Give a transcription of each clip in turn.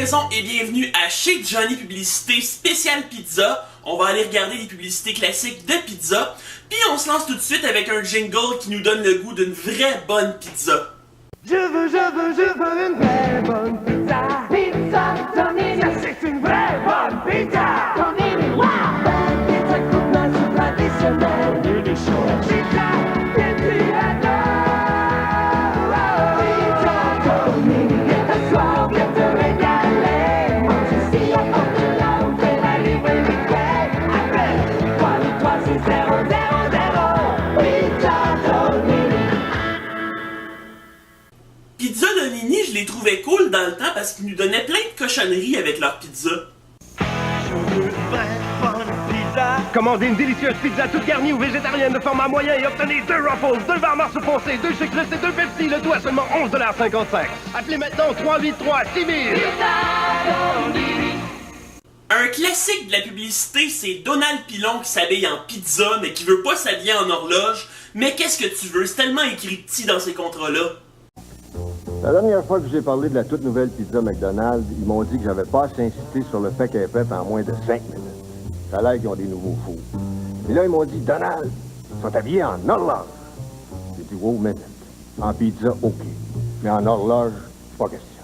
maison et bienvenue à Chez Johnny Publicité spéciale pizza. On va aller regarder les publicités classiques de pizza, puis on se lance tout de suite avec un jingle qui nous donne le goût d'une vraie bonne pizza. Je veux une vraie bonne pizza. Pizza Johnny, ça c'est une vraie bonne pizza. Johnny, wow! Bonne pizza coupe ma soupe traditionnelle. Délicieux. Pizza, que tu adores. Pizza Johnny, le soir viens te régaler. Mange ici à porte de là, on fait la livrer vite fait. Appelle 383 6000. Pizza Johnny. Pizza de Nini, je les trouvais cool dans le temps parce qu'ils nous donnaient plein de cochonneries avec leur pizza. Je veux une vraie bonne pizza. Commandez une délicieuse pizza toute garnie ou végétarienne de format moyen et obtenez 2 Ruffles, 2 Varmars foncés, 2 sucrés et 2 Pepsi, le tout à seulement 11,55 $. Appelez maintenant 383 6000. Un classique de la publicité, c'est Donald Pilon qui s'habille en pizza mais qui veut pas s'habiller en horloge. Mais qu'est-ce que tu veux? C'est tellement écrit petit dans ces contrats-là. La dernière fois que j'ai parlé de la toute nouvelle pizza McDonald's, ils m'ont dit que j'avais pas assez insisté sur le fait qu'elle est faite en moins de 5 minutes. Ça a l'air qu'ils ont des nouveaux fours. Et là, ils m'ont dit, Donald, ils sont habillés en horloge. J'ai dit, wow, minute. En pizza, OK. Mais en horloge, pas question.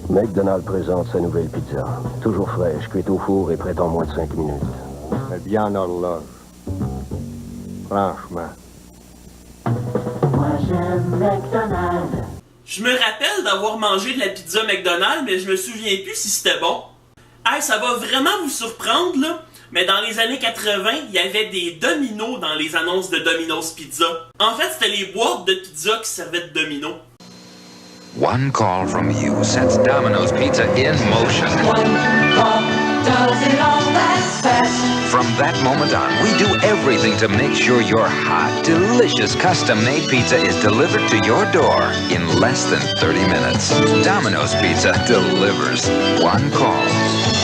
McDonald's présente sa nouvelle pizza. Toujours fraîche, cuite au four et prête en moins de 5 minutes. Habillés en horloge. Franchement. Moi j'aime McDonald's. Je me rappelle d'avoir mangé de la pizza McDonald's, mais je me souviens plus si c'était bon. Hey, ça va vraiment vous surprendre, là, mais dans les années 80, il y avait des Domino's dans les annonces de Domino's Pizza. En fait, c'était les boîtes de pizza qui servaient de Domino. One call from you sets Domino's Pizza in motion. One call does it all that fast. From that moment on, we do everything to make sure your hot, delicious, custom-made pizza is delivered to your door in less than 30 minutes. Domino's Pizza delivers. One call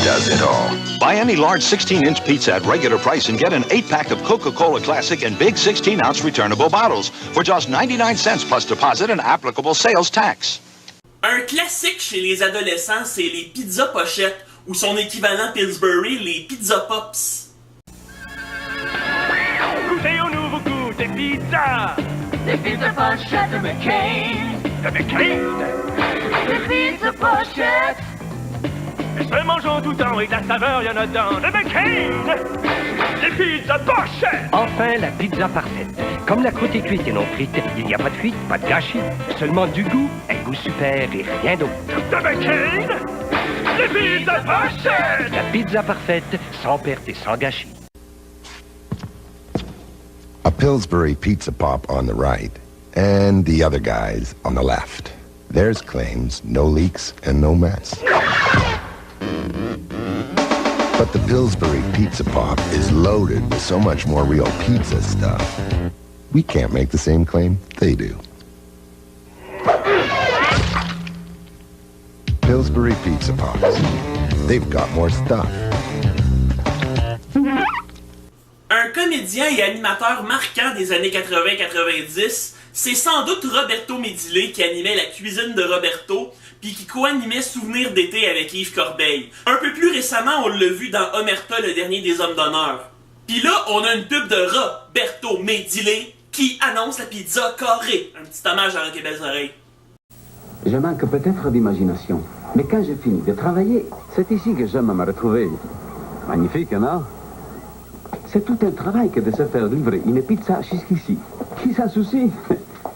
does it all. Buy any large 16-inch pizza at regular price and get an 8-pack of Coca-Cola Classic and big 16-ounce returnable bottles for just 99 cents plus deposit and applicable sales tax. Un classique chez les adolescents, c'est les pizzas pochettes, ou son équivalent Pillsbury, les Pizza Pops. Goûtez au nouveau goût des pizzas. Des pizzas pochettes de McCain. De McCain. Des pizzas pochettes. Et se mange en tout temps et de la saveur, y en a dedans. De McCain. Des pizzas pochettes. Enfin, la pizza parfaite. Comme la croûte est cuite et non frite, il n'y a pas de fuite, pas de gâchis. Seulement du goût, un goût super et rien d'autre. De McCain. Des pizzas pochettes. La pizza parfaite, sans perte et sans gâchis. A Pillsbury Pizza Pop on the right, and the other guys on the left. Theirs claims no leaks and no mess. But the Pillsbury Pizza Pop is loaded with so much more real pizza stuff. We can't make the same claim they do. Pillsbury Pizza Pops. They've got more stuff. Un comédien et animateur marquant des années 80-90, c'est sans doute Roberto Medile qui animait La cuisine de Roberto, puis qui co-animait Souvenirs d'été avec Yves Corbeil. Un peu plus récemment, on l'a vu dans Omerta, le dernier des hommes d'honneur. Puis là, on a une pub de Roberto Medile qui annonce la pizza carrée. Un petit hommage à Rock et Belles Oreilles. Je manque peut-être d'imagination, mais quand j'ai fini de travailler, c'est ici que j'aime me retrouver. Magnifique, non? C'est tout un travail que de se faire livrer une pizza jusqu'ici. Qui s'en soucie?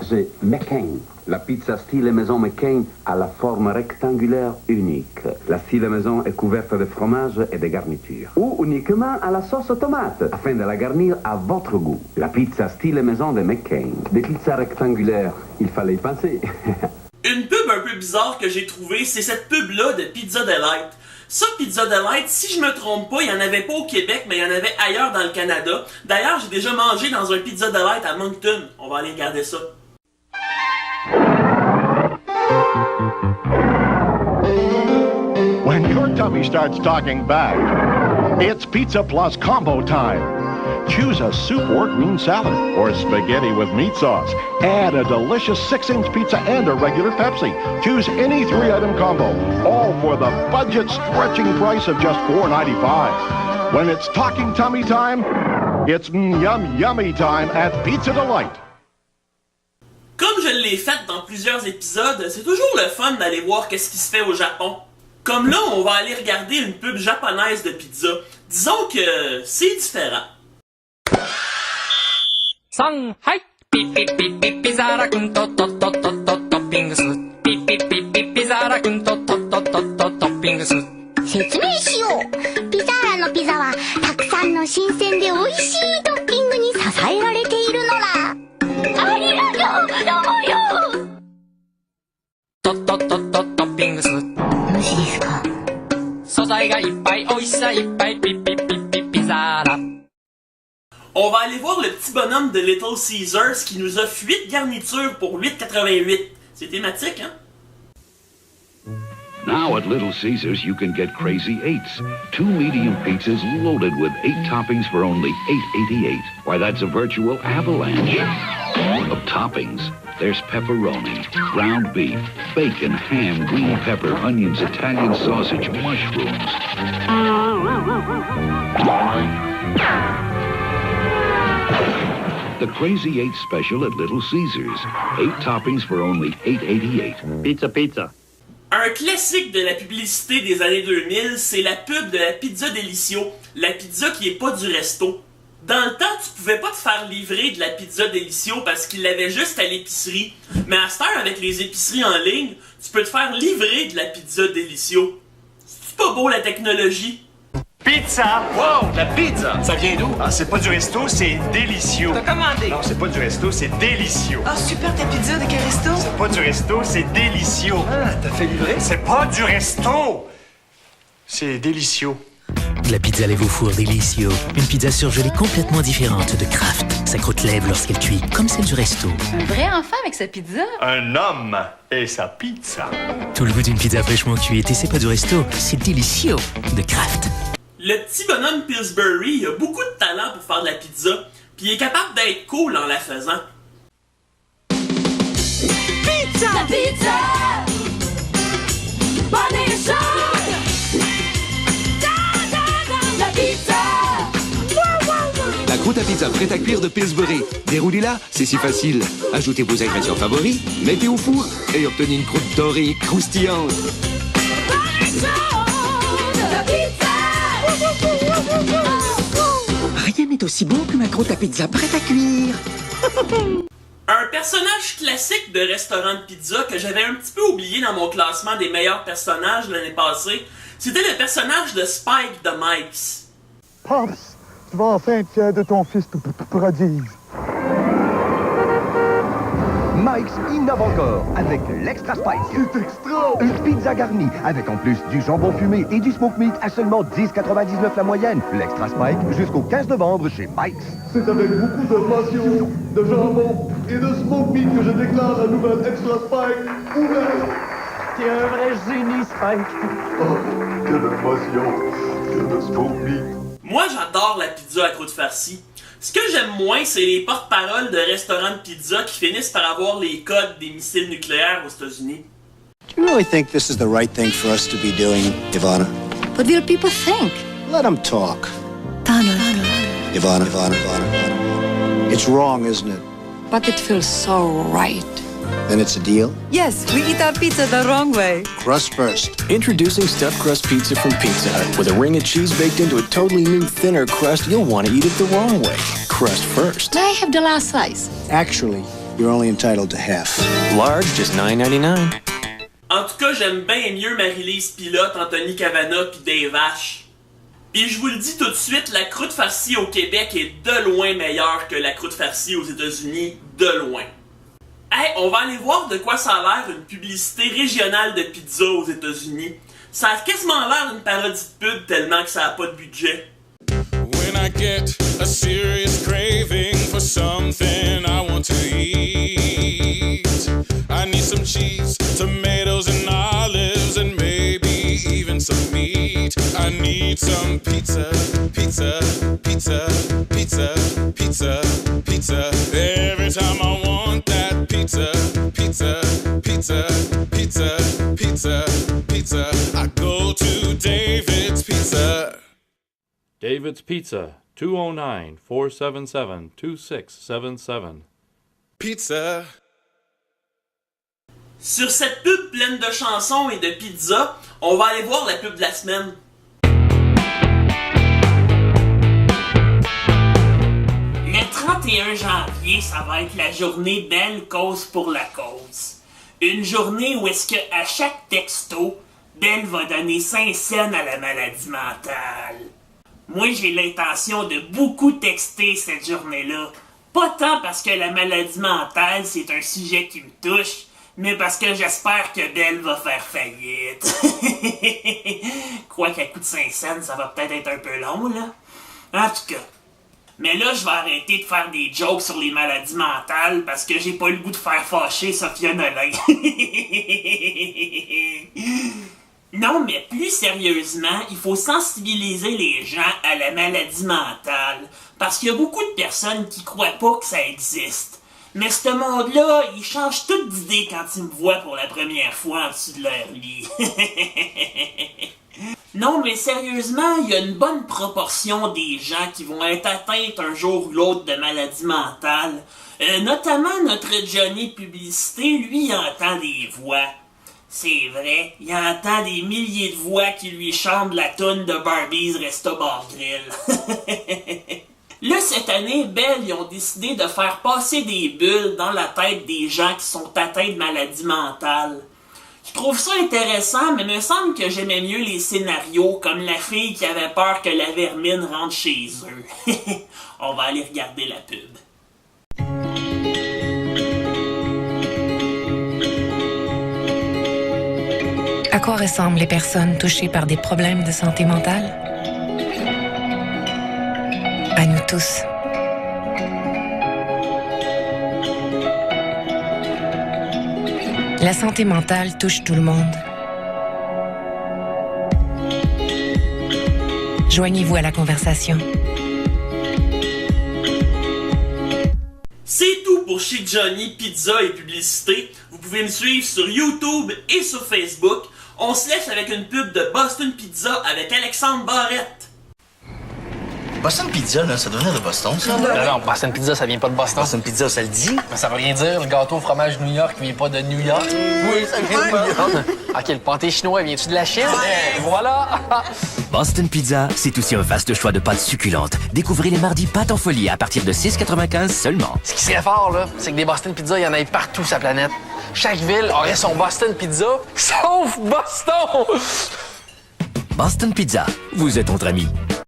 J'ai McCain. La pizza style maison McCain a la forme rectangulaire unique. La style maison est couverte de fromage et de garniture. Ou uniquement à la sauce tomate, afin de la garnir à votre goût. La pizza style maison de McCain. Des pizzas rectangulaires, il fallait y penser. Une pub un peu bizarre que j'ai trouvée, c'est cette pub-là de Pizza Delight. Ça, Pizza Delight, si je me trompe pas, il y en avait pas au Québec, mais il y en avait ailleurs dans le Canada. D'ailleurs, j'ai déjà mangé dans un Pizza Delight à Moncton. On va aller regarder ça. When your tummy starts talking back, it's Pizza Plus combo time. Choose a soup or green salad or spaghetti with meat sauce. Add a delicious 6-inch pizza and a regular Pepsi. Choose any 3-item combo, all for the budget-stretching price of just $4.95. When it's talking tummy time, it's yummy time at Pizza Delight. Comme je l'ai fait dans plusieurs épisodes, c'est toujours le fun d'aller voir qu'est-ce qui se fait au Japon. Comme là, on va aller regarder une pub japonaise de pizza. Disons que c'est différent. Shanghai, Pizza-ra-kun to toppings. Pizza-ra-kun to toppings. 説明しよう。ピザーラのピザはたくさんの新鮮で美味しいトッピングに支えられているのだ。ありがとう、どうもよ。トッピングス。無視ですか。素材がいっぱい、美味しさいっぱい、ピザーラ。On va aller voir le petit bonhomme de Little Caesars qui nous offre 8 garnitures pour 8,88. C'est thématique, hein? Now at Little Caesars, you can get Crazy 8s. 2 medium pizzas loaded with 8 toppings for only $8.88. Why, that's a virtual avalanche of toppings. There's pepperoni, ground beef, bacon, ham, green pepper, onions, Italian sausage, mushrooms. The Crazy 8 special at Little Caesars. 8 toppings for only $8.88. Pizza. Un classique de la publicité des années 2000, c'est la pub de la pizza Delissio, la pizza qui est pas du resto. Dans le temps, tu pouvais pas te faire livrer de la pizza Delissio parce qu'ils l'avaient juste à l'épicerie. Mais à cette heure, avec les épiceries en ligne, tu peux te faire livrer de la pizza Delissio. C'est pas beau la technologie? Pizza! Wow! La pizza! Ça vient d'où? Ah, c'est pas du resto, c'est délicieux. T'as commandé? Non, c'est pas du resto, c'est délicieux. Ah, super, ta pizza de quel resto? C'est pas du resto, c'est délicieux. Ah, t'as fait livrer? C'est pas du resto! C'est délicieux. La pizza lève au four délicieux. Une pizza surgelée complètement différente de Kraft. Sa croûte lève lorsqu'elle cuit, comme celle du resto. Un vrai enfant avec sa pizza? Un homme et sa pizza. Tout le goût d'une pizza fraîchement cuite et c'est pas du resto, c'est délicieux de Kraft. Le petit bonhomme Pillsbury a beaucoup de talent pour faire de la pizza, puis il est capable d'être cool en la faisant. Pizza! La pizza! Bonne et chaude! La pizza! La croûte à pizza prête à cuire de Pillsbury. Déroulez-la, c'est si facile. Ajoutez vos ingrédients favoris, mettez au four et obtenez une croûte dorée croustillante. Bonne et chaude! La pizza! Rien n'est aussi bon que ma croûte à pizza prête à cuire. Un personnage classique de restaurant de pizza que j'avais un petit peu oublié dans mon classement des meilleurs personnages l'année passée, c'était le personnage de Spike de Mike's. Pops, tu vas enfin être fier de ton fils prodige. Mike's innove encore avec l'Extra Spike. C'est extra! Une pizza garnie avec en plus du jambon fumé et du smoke meat à seulement $10,99 la moyenne. L'Extra Spike jusqu'au 15 novembre chez Mike's. C'est avec beaucoup de passion, de jambon et de smoke meat que je déclare la nouvelle Extra Spike ouverte. T'es un vrai génie, Spike. Oh, que de passion, que de smoke meat. Moi, j'adore la pizza à croûte farcie. Ce que j'aime moins, c'est les porte-paroles de restaurants de pizza qui finissent par avoir les codes des missiles nucléaires aux États-Unis. Do you really think this is the right thing for us to be doing, Ivana? What will people think? Let them talk. Donna. Ivana. It's wrong, isn't it? But it feels so right. Then it's a deal? Yes, we eat our pizza the wrong way. Crust first. Introducing stuffed crust pizza from Pizza Hut. With a ring of cheese baked into a totally new, thinner crust, you'll want to eat it the wrong way. Crust first. May I have the last slice? Actually, you're only entitled to half. Large, just $9.99. En tout cas, j'aime bien mieux Marie-Lise Pilote, Anthony Cavana pis Dave Ash. Et je vous le dis tout de suite, la croûte farcie au Québec est de loin meilleure que la croûte farcie aux États-Unis, de loin. Hey, on va aller voir de quoi ça a l'air une publicité régionale de pizza aux États-Unis. Ça a quasiment l'air d'une parodie de pub tellement que ça a pas de budget. When I get a serious craving for something I want to eat, I need some cheese, tomatoes and olives and maybe even some meat. I I need some pizza, pizza, pizza, pizza, pizza, pizza. Every time I want that pizza, pizza, pizza, pizza, pizza, pizza, I go to David's Pizza. David's Pizza, 209-477-2677. Pizza. Sur cette pub pleine de chansons et de pizza, on va aller voir la pub de la semaine. Le 31 janvier, ça va être la journée Belle Cause pour la cause. Une journée où est-ce que à chaque texto, Belle va donner 5 cents à la maladie mentale. Moi, j'ai l'intention de beaucoup texter cette journée-là. Pas tant parce que la maladie mentale, c'est un sujet qui me touche, mais parce que j'espère que Belle va faire faillite. Quoi qu'à coûte 5 cents, ça va peut-être être un peu long, là. En tout cas. Mais là, je vais arrêter de faire des jokes sur les maladies mentales parce que j'ai pas le goût de faire fâcher Sophia Nolin. Non, mais plus sérieusement, il faut sensibiliser les gens à la maladie mentale. Parce qu'il y a beaucoup de personnes qui croient pas que ça existe. Mais ce monde-là, il change toute d'idée quand il me voit pour la première fois en dessous de leur lit. Non, mais sérieusement, il y a une bonne proportion des gens qui vont être atteints un jour ou l'autre de maladie mentale. Notamment notre Johnny Publicité, lui, il entend des voix. C'est vrai, il entend des milliers de voix qui lui chantent la toune de Barbie's Resto Bar Grill. Là, cette année, Belle, ils ont décidé de faire passer des bulles dans la tête des gens qui sont atteints de maladie mentale. Je trouve ça intéressant, mais me semble que j'aimais mieux les scénarios comme la fille qui avait peur que la vermine rentre chez eux. On va aller regarder la pub. À quoi ressemblent les personnes touchées par des problèmes de santé mentale? À nous tous. La santé mentale touche tout le monde. Joignez-vous à la conversation. C'est tout pour chez Johnny Pizza et Publicité. Vous pouvez me suivre sur YouTube et sur Facebook. On se laisse avec une pub de Boston Pizza avec Alexandre Barrette. Boston Pizza, là, ça doit venir de Boston, ça? Non, Boston Pizza, ça vient pas de Boston. Boston Pizza, ça le dit? Mais ça veut rien dire. Le gâteau au fromage New York vient pas de New York. Oui, ça vient de New York. OK, le pâté chinois, viens-tu de la Chine? Et voilà! Boston Pizza, c'est aussi un vaste choix de pâtes succulentes. Découvrez les mardis pâtes en folie à partir de 6,95 seulement. Ce qui serait fort, là, c'est que des Boston Pizza, il y en a partout sur la planète. Chaque ville aurait son Boston Pizza, sauf Boston! Boston Pizza, vous êtes entre amis.